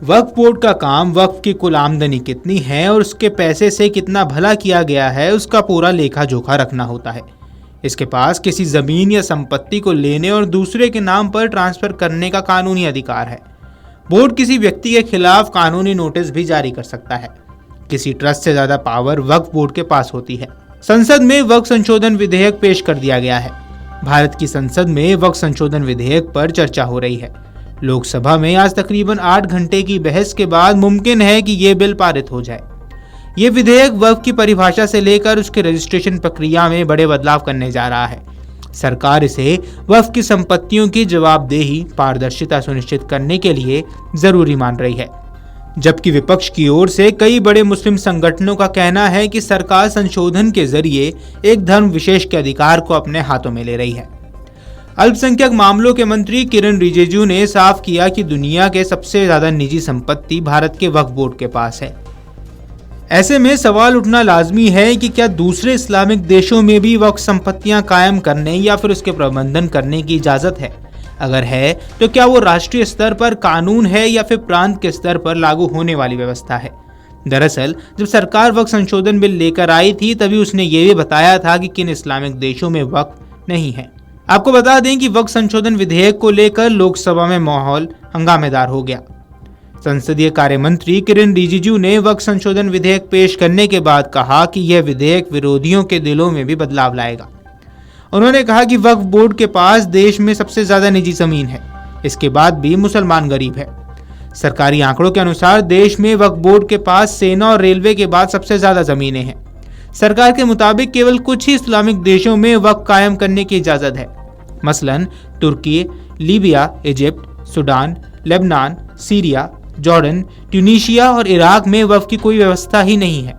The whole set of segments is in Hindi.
वक्फ बोर्ड का काम वक्फ की कुल आमदनी कितनी है और उसके पैसे से कितना भला किया गया है उसका पूरा लेखा जोखा रखना होता है। इसके पास किसी जमीन या संपत्ति को लेने और दूसरे के नाम पर ट्रांसफर करने का कानूनी अधिकार है। बोर्ड किसी व्यक्ति के खिलाफ कानूनी नोटिस भी जारी कर सकता है। किसी ट्रस्ट से ज्यादा पावर वक्फ बोर्ड के पास होती है। संसद में वक्फ संशोधन विधेयक पेश कर दिया गया है। भारत की संसद में वक्फ संशोधन विधेयक पर चर्चा हो रही है। लोकसभा में आज तकरीबन 8 घंटे की बहस के बाद मुमकिन है कि ये बिल पारित हो जाए। ये विधेयक वक्फ की परिभाषा से लेकर उसके रजिस्ट्रेशन प्रक्रिया में बड़े बदलाव करने जा रहा है। सरकार इसे वक्फ की संपत्तियों की जवाबदेही, पारदर्शिता सुनिश्चित करने के लिए जरूरी मान रही है, जबकि विपक्ष की ओर से कई बड़े मुस्लिम संगठनों का कहना है कि सरकार संशोधन के जरिए एक धर्म विशेष के अधिकार को अपने हाथों में ले रही है। अल्पसंख्यक मामलों के मंत्री किरण रिजिजू ने साफ किया कि दुनिया के सबसे ज्यादा निजी संपत्ति भारत के वक्फ बोर्ड के पास है। ऐसे में सवाल उठना लाजमी है कि क्या दूसरे इस्लामिक देशों में भी वक्फ संपत्तियां कायम करने या फिर उसके प्रबंधन करने की इजाजत है? अगर है तो क्या वो राष्ट्रीय स्तर पर कानून है या फिर प्रांत के स्तर पर लागू होने वाली व्यवस्था है? दरअसल जब सरकार वक्फ संशोधन बिल लेकर आई थी तभी उसने ये भी बताया था कि किन इस्लामिक देशों में वक्फ नहीं है। आपको बता दें कि वक्फ संशोधन विधेयक को लेकर लोकसभा में माहौल हंगामेदार हो गया। संसदीय कार्य मंत्री किरण रिजिजू ने वक्फ संशोधन विधेयक पेश करने के बाद कहा कि यह विधेयक विरोधियों के दिलों में भी बदलाव लाएगा। उन्होंने कहा कि वक्फ बोर्ड के पास देश में सबसे ज्यादा निजी जमीन है, इसके बाद भी मुसलमान गरीब है। सरकारी आंकड़ों के अनुसार देश में वक्फ बोर्ड के पास सेना और रेलवे के बाद सबसे ज्यादा जमीनें हैं। सरकार के मुताबिक केवल कुछ ही इस्लामिक देशों में वक्फ कायम करने की इजाजत है, मसलन तुर्की, Libya, Egypt, Sudan, Lebanon, Syria, Jordan, Tunisia और इराक में वक्फ की कोई व्यवस्था ही नहीं है।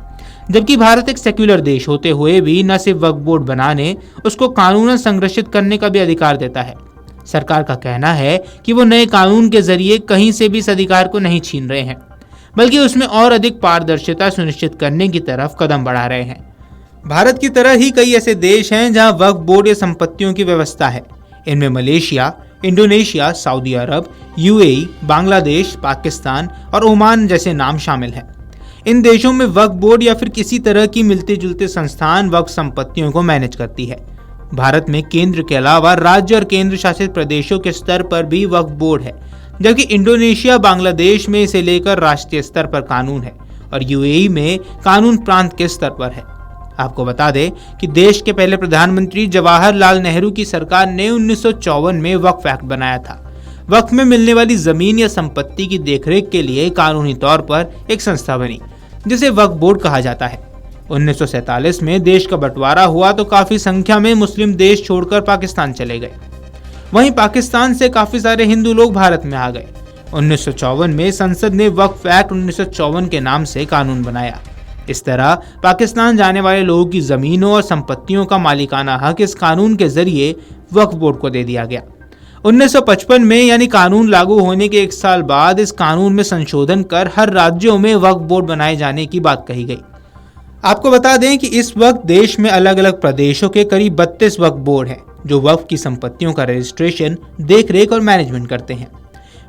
जबकि भारत एक सेक्युलर देश होते हुए भी न सिर्फ वक्फ बोर्ड बनाने, उसको कानूनन संरक्षित करने का भी अधिकार देता है। सरकार का कहना है कि वो नए कानून के जरिए कहीं से भी इस अधिकार को नहीं छीन रहे हैं, बल्कि उसमें और अधिक पारदर्शिता सुनिश्चित करने की तरफ कदम बढ़ा रहे हैं। भारत की तरह ही कई ऐसे देश हैं जहां वक्फ बोर्ड या संपत्तियों की व्यवस्था है। इनमें मलेशिया, इंडोनेशिया, सऊदी अरब, यूएई, बांग्लादेश, पाकिस्तान और ओमान जैसे नाम शामिल हैं। इन देशों में वक्फ बोर्ड या फिर किसी तरह की मिलते जुलते संस्थान वक्फ संपत्तियों को मैनेज करती है। भारत में केंद्र के अलावा राज्य और केंद्र शासित प्रदेशों के स्तर पर भी वक्फ बोर्ड है, जबकि इंडोनेशिया, बांग्लादेश में इसे लेकर राष्ट्रीय स्तर पर कानून है और यूएई में कानून प्रांत के स्तर पर है। आपको बता दें कि देश के पहले प्रधानमंत्री जवाहरलाल नेहरू की सरकार ने 1954 में वक्फ एक्ट बनाया था। वक्फ में मिलने वाली जमीन या संपत्ति की देखरेख के लिए कानूनी तौर पर एक संस्था बनी, जिसे वक्फ बोर्ड कहा जाता है। 1947 में देश का बंटवारा हुआ तो काफी संख्या में मुस्लिम देश छोड़कर पाकिस्तान चले गए। वहीं पाकिस्तान से काफी सारे हिंदू लोग भारत में आ गए। 1954 में संसद ने वक्फ एक्ट 1954 के नाम से कानून बनाया। इस तरह पाकिस्तान जाने वाले लोगों की जमीनों और संपत्तियों का मालिकाना हक इस कानून के जरिए वक्फ बोर्ड को दे दिया गया। 1955 में यानी कानून लागू होने के 1 साल बाद इस कानून में संशोधन कर हर राज्यों में वक्फ बोर्ड बनाए जाने की बात कही गई। आपको बता दें कि इस वक्त देश में अलग अलग प्रदेशों के करीब 32 वक्फ बोर्ड हैं, जो वक्फ की संपत्तियों का रजिस्ट्रेशन, देखरेख और मैनेजमेंट करते हैं।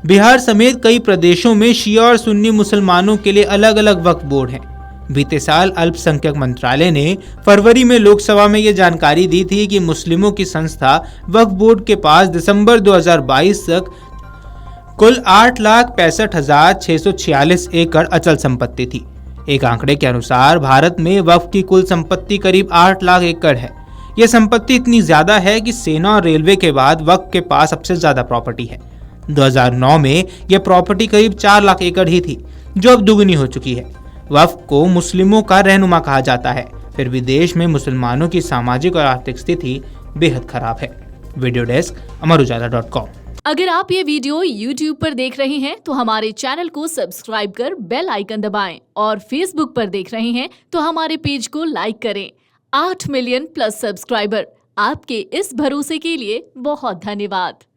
बिहार समेत कई प्रदेशों में शिया और सुन्नी मुसलमानों के लिए अलग अलग वक्फ बोर्ड हैं। बीते साल अल्पसंख्यक मंत्रालय ने फरवरी में लोकसभा में यह जानकारी दी थी कि मुस्लिमों की संस्था वक्फ बोर्ड के पास दिसंबर 2022 तक कुल 8,65,646 एकड़ अचल संपत्ति थी। एक आंकड़े के अनुसार भारत में वक्फ की कुल संपत्ति करीब 8 लाख एकड़ है। यह संपत्ति इतनी ज्यादा है कि सेना और रेलवे के बाद वक्फ के पास सबसे ज्यादा प्रॉपर्टी है। 2009 में यह प्रॉपर्टी करीब 4 लाख एकड़ ही थी, जो अब दुगनी हो चुकी है। वक्फ को मुस्लिमों का रहनुमा कहा जाता है, फिर भी देश में मुसलमानों की सामाजिक और आर्थिक स्थिति बेहद खराब है। वीडियो डेस्क अमरउजाला.com। अगर आप ये वीडियो YouTube पर देख रहे हैं तो हमारे चैनल को सब्सक्राइब कर बेल आइकन दबाएं और Facebook पर देख रहे हैं तो हमारे पेज को लाइक करें। 8 मिलियन प्लस सब्सक्राइबर, आपके इस भरोसे के लिए बहुत धन्यवाद।